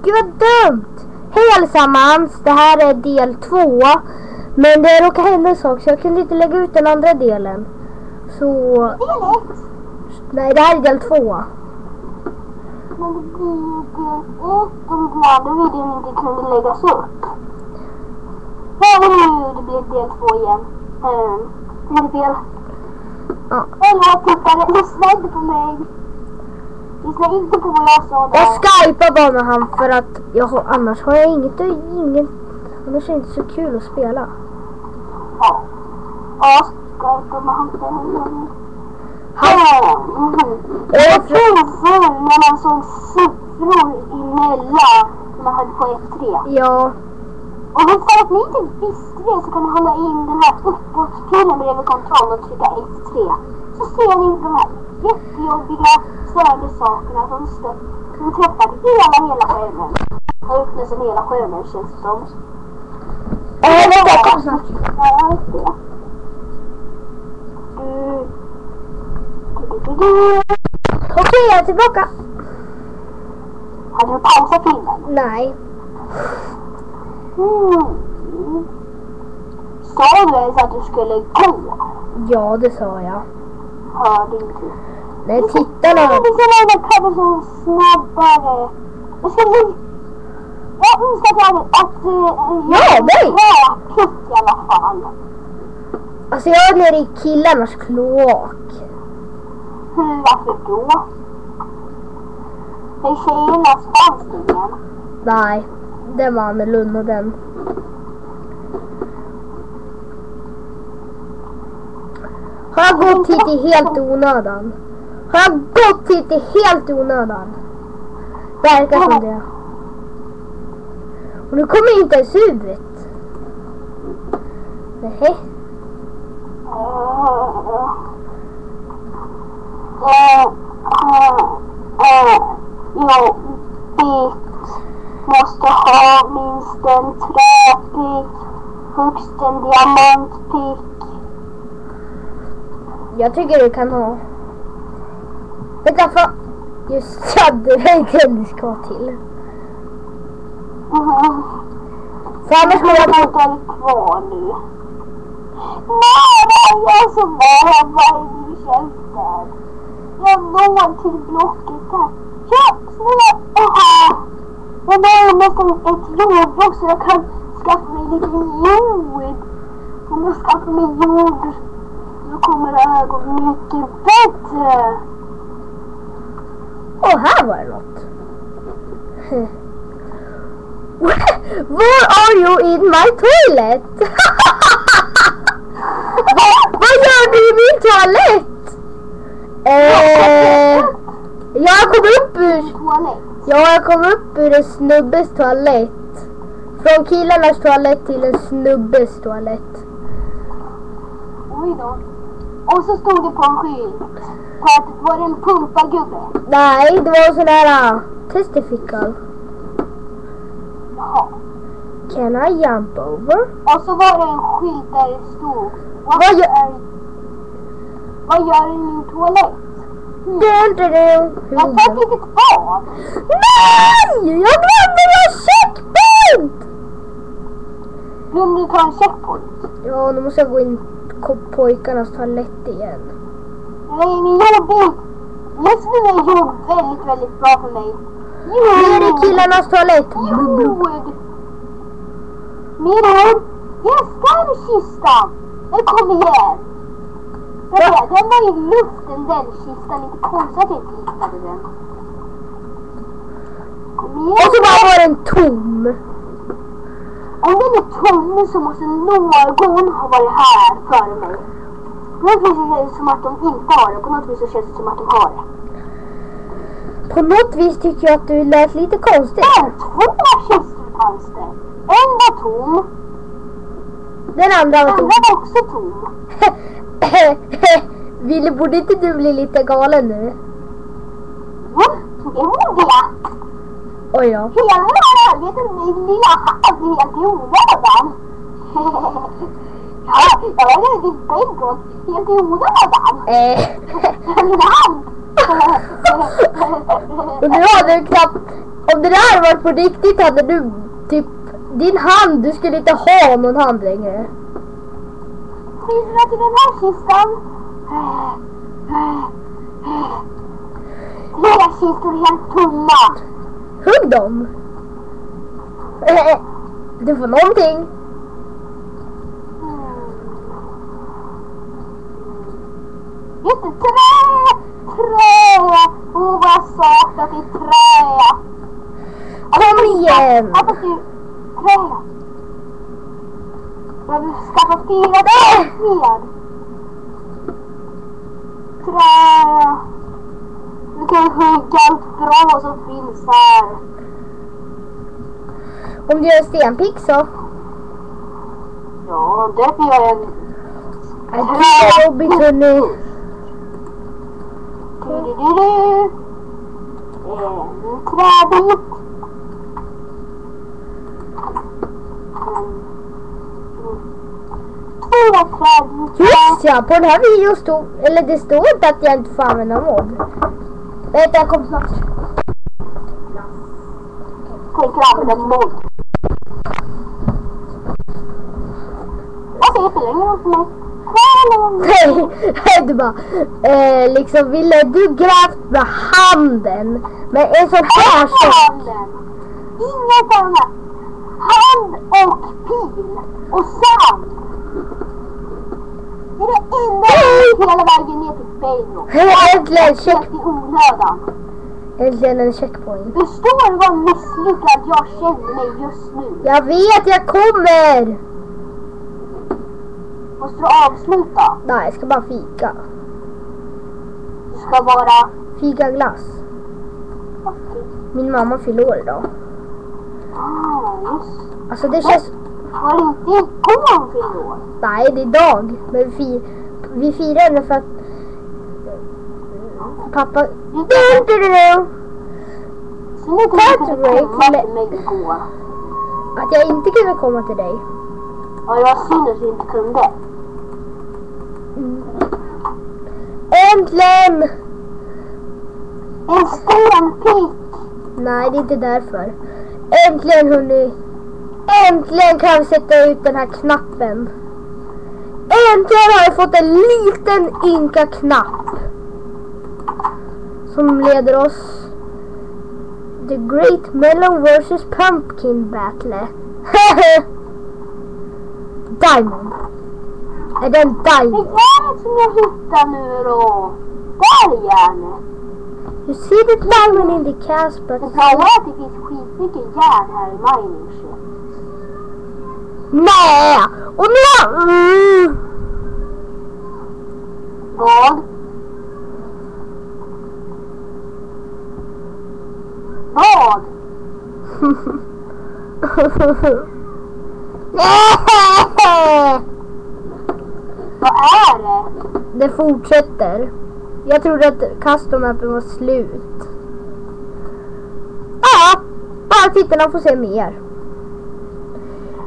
Gud vad dumt. Hej allesammans, det här är del 2. Men det råkade hända en sak så jag kunde inte lägga ut den andra delen. Så... Del 1. Nej, det här är del 2. Men det blir ju del 1 om den andra videon inte kunde läggas upp. Ja, nu det blir del 2 igen. Det är fel. Ja. Eller tittare, lyssna inte på mig. Lyssna inte på vad jag sa där. Jag skypar bara med han för att annars har jag inget. Annars är det inte så kul att spela. Ja. Ja, skypar med han. Jag tror förr när man såg siffror emellan när man hade på F3. Ja. Och för att ni inte visste det så kan ni hålla in den här uppåtpilen bredvid kontroll och trycka F3. Så ser ni de här jättejobbiga störande sakerna som träffar hela skärmen. Och upp nästan hela skärmen känns det som. Vänta, kom snart. Ja, just det. Okej, jag är tillbaka. Hade du pausat filmen? Nej. Sa du ens att du skulle gå? Ja, det sa jag. Hörde inte. Nej, titta nu. Det ska vara en så snabbare. Jag ska bli... Jag önskar att Ja, nej. Kutt i alla fall. Alltså jag är nere i killarnas kloak. Varför då? För tjejernas fanns ingen. Nej, det var annorlunda den. Har jag gått hit i helt onödan? Har jag gått hit i helt onödan? Verkar som det. Och nu kommer inte ens ut. Nej. Jo, bit måste ha minst en träpik, högst en diamantpik. Jag tycker du kan ha. Vänta, för... Just ja, det är den du ska till. För annars kommer jag inte kvar nu. Nej, jag är så bara i käften. Jag når till blocket här. Ja, snälla. Jag har nästan ett jordblock så jag kan skaffa mig lite jord. Om jag skaffar mig jord så kommer det här gå mycket bättre. Åh, här var det något. Where are you in my toilet? Vad gör du i min toalett? Jag kom upp ur en snubbes toalett. Från killarnas toalett till en snubbes toalett. Oj då. Och så stod det på en skylt. På att det var en pumpargubbe. Nej, det var sån här testifical. Jaha. Can I jump over? Och så var det en skylt där det stod. Vad gör du i min toalett? Jag tar ett litet bad. Nej! Jag glömde min checkpoint! Glömde du ta en checkpoint? Ja, nu måste jag gå in på pojkarnas toalett igen. Nej, min jobb. Just nu är jobb väldigt bra för mig. Ner i killarnas toalett. Jord! Mer. Yes, där är kistan. Den kom igen. Den var i luften, den kistan. Inte konstigt att jag inte hittade den. Kom igen. Och så bara var den tom. Om den är tom så måste någon ha varit här före mig. På något vis känns det som att de inte har det. På något vis så känns det som att de har det. På något vis tycker jag att du lät lite konstigt. Två kistor fanns det. En var tom. Den andra var tom. Den var också tom. Ville, borde inte du bli lite galen nu? Ja, det borde jag. Oj då. Hela det här arbetet med min lilla hatt är helt i onödan. Ja, jag var väldigt bänkåt. Helt i onödan. Min hand. Och nu har du knappt Om det där var på riktigt hade du typ din hand, du skulle inte ha någon hand längre. Finns det till den här kistan? Flera kistor är helt tomma. Hugg dem. Du får någonting. Just det, trä! Vad jag saknat i trä. Kom igen. Jag måste ju trä. Jag vill skaffa 4 mer. Trä. Nu kan jag hugga allt bra som finns här. Om du gör stenpick så. Ja, därför gör jag en Det är jobbigt hörni. En träbit. Två träbitar. Just ja, på den här videon stod, eller det står inte att jag inte får använda mod. Vänta, jag kommer snart. Tänker använda mod. Vad säger förlängningen för mig? Nej, du bara, liksom ville du grävt med handen med en sån här sak. Inget annat. Hand och pil och sand. Det är det enda hela vägen ner till Bedrock. Äntligen check. I onödan. Äntligen en checkpoint. Förstår du vad misslyckad jag känner mig just nu? Jag vet, jag kommer. Måste du avsluta? Nej, jag ska bara fika. Du ska bara... Fika glass. Okej. Min mamma fyller år idag. Just. Alltså det känns... Var det inte igår hon fyllde år? Nej, det är idag. Men vi firar det för att... Pappa... Så nu kunde du komma till mig igår. Att jag inte kunde komma till dig. Ja, det var synd att du inte kunde. Äntligen! En stenpick! Nej, det är inte därför. Äntligen hörni. Äntligen kan vi sätta ut den här knappen. Äntligen har jag fått en liten ynka knapp. Som leder oss. The Great Melon vs Pumpkin Battle. Diamond. Är det en diamond? Det är som jag hittar nu då. Där är järnet. You see the diamond in the cast, but... Det bra är att det finns skitmycket järn här i mining shit. Nej! Och nu... Vad? Vad? Vad är det? Det fortsätter. Jag trodde att custom-appen var slut. Ja, bara tittarna får se mer.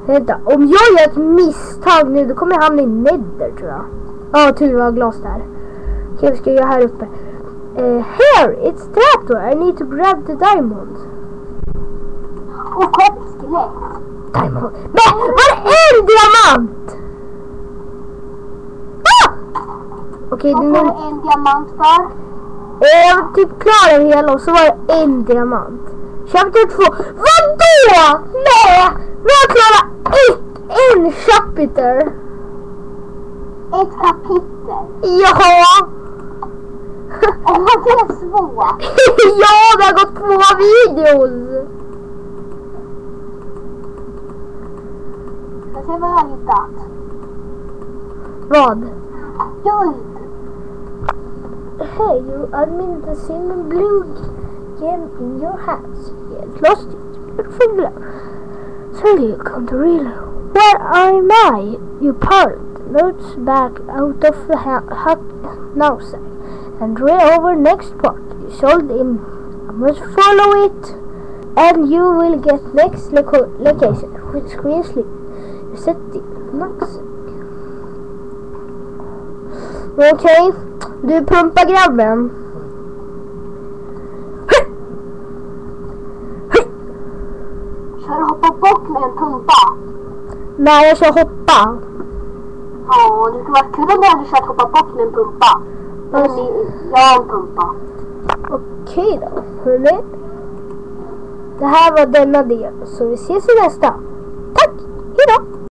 Vänta, om jag gör ett misstag nu, då kommer jag hamna i nether tror jag. Ja, tur var glas där. Okej, vi ska göra här uppe. Here, it's trapdoor. I need to grab the diamond. Och ett skelett. Diamond. Men, var är en diamant? Ah! Okej, Vad det får är du en diamant för? jag var typ klar över hela och så var det en diamant. Chapter 2. Vadå? Nej! Vi har klarat en chapter. Ett kapitel. Ja! Och vad det är svårt. Ja, det har gått 2 videos. Jag ser vad jag har hittat. Vad? Guld. Hey, you admin the cinnamon blue gem in your hands. Get lost it. Beautiful glow. So you come to real. Where am I? You part notes back out of the hut now say. And read over next part. You sold in. I must follow it. And you will get next location. With screen sleep. You set the max. Okej, du pumpar grabben. Kör och hoppa bort med en pumpa. Nej, jag kör hoppa. Ja, det skulle vara kul om du hade kört hoppa bort med en pumpa. Men jag har en pumpa. Okej då, hörni. Det här var denna del, så vi ses i nästa. Tack, hejdå!